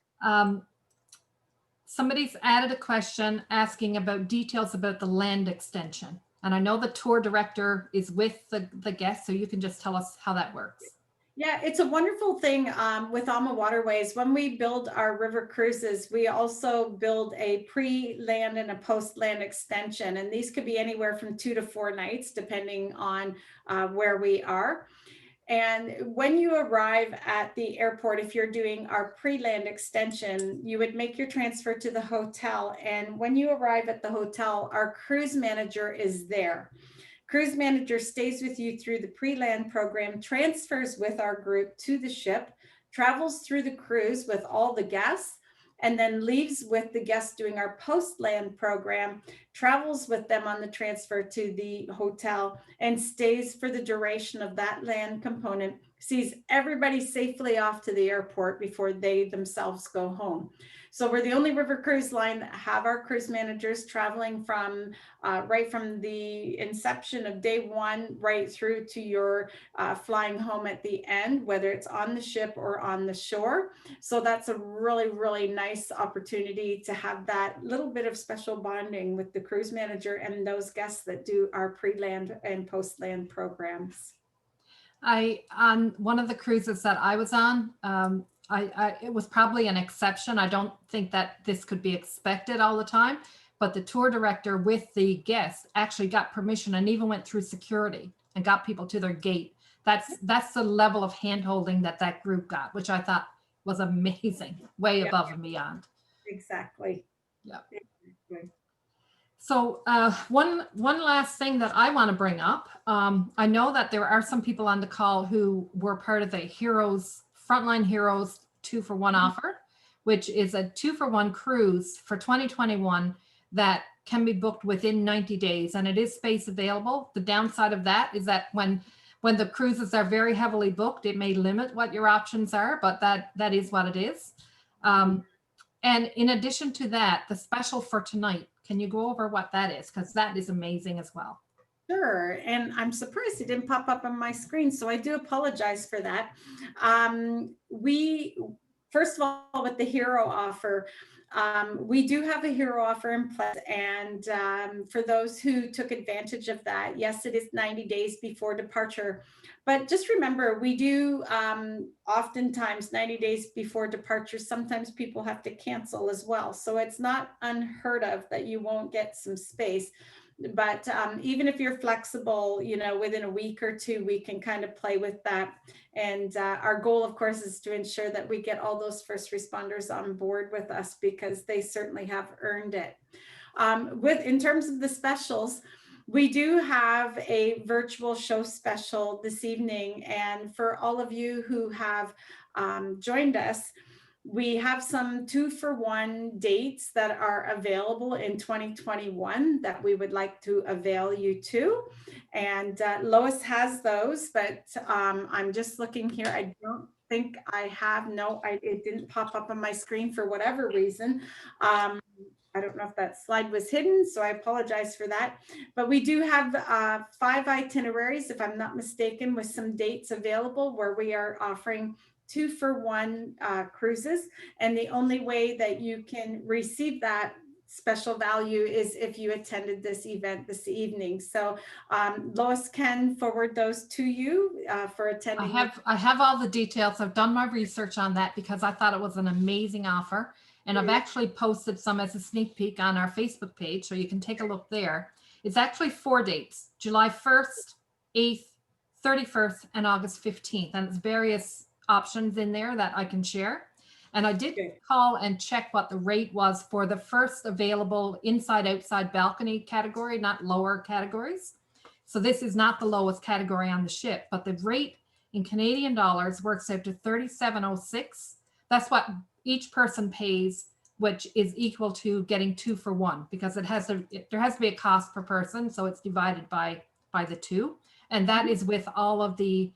Somebody's added a question asking about details about the land extension. And I know the tour director is with the guest, so you can just tell us how that works. Yeah, it's a wonderful thing with AmaWaterways. When we build our river cruises, we also build a pre-land and a post-land extension. And these could be anywhere from 2 to 4 nights, depending on where we are. And when you arrive at the airport, if you're doing our pre-land extension, you would make your transfer to the hotel. And when you arrive at the hotel, our cruise manager is there. Cruise manager stays with you through the pre-land program, transfers with our group to the ship, travels through the cruise with all the guests, and then leaves with the guests doing our post-land program, travels with them on the transfer to the hotel, and stays for the duration of that land component, sees everybody safely off to the airport before they themselves go home. So we're the only river cruise line that have our cruise managers traveling from right from the inception of day one right through to your flying home at the end, whether it's on the ship or on the shore. So that's a really, really nice opportunity to have that little bit of special bonding with the cruise manager and those guests that do our pre-land and post-land programs. On one of the cruises that I was on, it was probably an exception. I don't think that this could be expected all the time, but the tour director with the guests actually got permission and even went through security and got people to their gate. That's the level of hand-holding that group got, which I thought was amazing, way above and beyond. Exactly. Yeah. Exactly. So one last thing that I want to bring up, I know that there are some people on the call who were part of the Frontline Heroes 2-for-1 offer, which is a 2-for-1 cruise for 2021 that can be booked within 90 days, and it is space available. The downside of that is that when the cruises are very heavily booked, it may limit what your options are, but that is what it is. And in addition to that, the special for tonight, can you go over what that is? Because that is amazing as well. Sure, and I'm surprised it didn't pop up on my screen, so I do apologize for that. First of all, with the hero offer, we do have a hero offer in place, and for those who took advantage of that, yes, it is 90 days before departure. But just remember, we do oftentimes 90 days before departure, sometimes people have to cancel as well. So it's not unheard of that you won't get some space. But even if you're flexible, you know, within a week or two, we can kind of play with that. And our goal, of course, is to ensure that we get all those first responders on board with us, because they certainly have earned it. In terms of the specials, we do have a virtual show special this evening. And for all of you who have joined us, we have some 2-for-1 dates that are available in 2021 that we would like to avail you to. And Lois has those, but I'm just looking here. I don't think I have, it didn't pop up on my screen for whatever reason. I don't know if that slide was hidden, so I apologize for that. But we do have 5 itineraries, if I'm not mistaken, with some dates available where we are offering 2-for-1 cruises. And the only way that you can receive that special value is if you attended this event this evening. So Lois can forward those to you for attending. I have all the details. I've done my research on that because I thought it was an amazing offer. And I've actually posted some as a sneak peek on our Facebook page, so you can take a look there. It's actually 4 dates, July 1st, 8th, 31st, and August 15th. And it's various options in there that I can share. And I did call and check what the rate was for the first available inside-outside balcony category, not lower categories. So this is not the lowest category on the ship, but the rate in Canadian dollars works out to $37.06. That's what each person pays, which is equal to getting 2-for-1, because there has to be a cost per person. So it's divided by the 2. And that is with all of the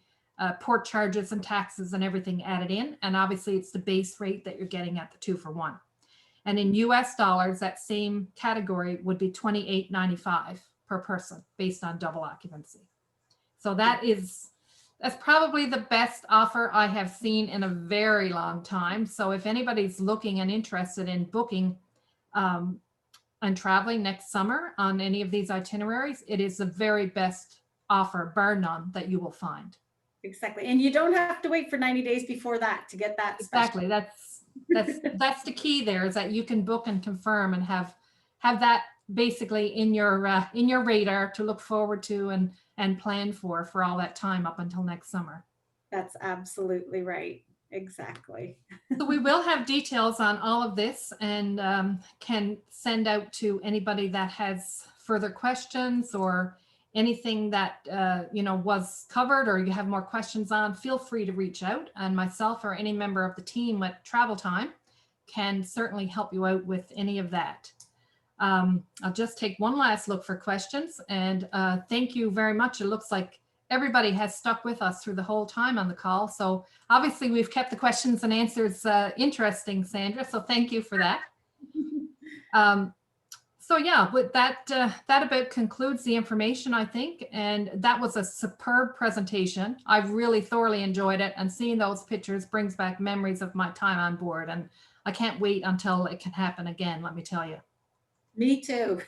port charges and taxes and everything added in. And obviously it's the base rate that you're getting at the 2-for-1. And in US dollars, that same category would be $28.95 per person based on double occupancy. So that's probably the best offer I have seen in a very long time. So if anybody's looking and interested in booking and traveling next summer on any of these itineraries, it is the very best offer, bar none, that you will find. Exactly. And you don't have to wait for 90 days before that to get that special. Exactly. That's the key there, is that you can book and confirm and have that basically in your radar to look forward to and plan for all that time up until next summer. That's absolutely right. Exactly. So we will have details on all of this, and can send out to anybody that has further questions or anything that was covered or you have more questions on. Feel free to reach out, and myself or any member of the team at Travel Time can certainly help you out with any of that. I'll just take one last look for questions, and thank you very much. It looks like everybody has stuck with us through the whole time on the call. So obviously we've kept the questions and answers interesting, Sandra. So thank you for that. So yeah, with that, that about concludes the information, I think. And that was a superb presentation. I really thoroughly enjoyed it, and seeing those pictures brings back memories of my time on board. And I can't wait until it can happen again, let me tell you. Me too.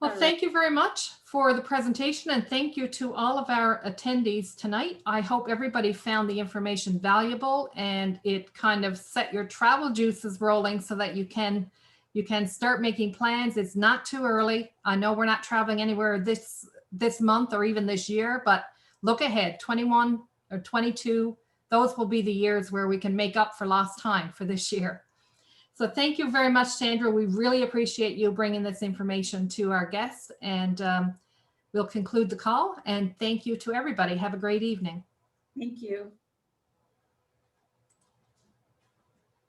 Well, thank you very much for the presentation, and thank you to all of our attendees tonight. I hope everybody found the information valuable and it kind of set your travel juices rolling so that you can start making plans. It's not too early. I know we're not traveling anywhere this month or even this year, but look ahead, 21 or 22, those will be the years where we can make up for lost time for this year. So thank you very much, Sandra. We really appreciate you bringing this information to our guests, and we'll conclude the call. And thank you to everybody. Have a great evening. Thank you.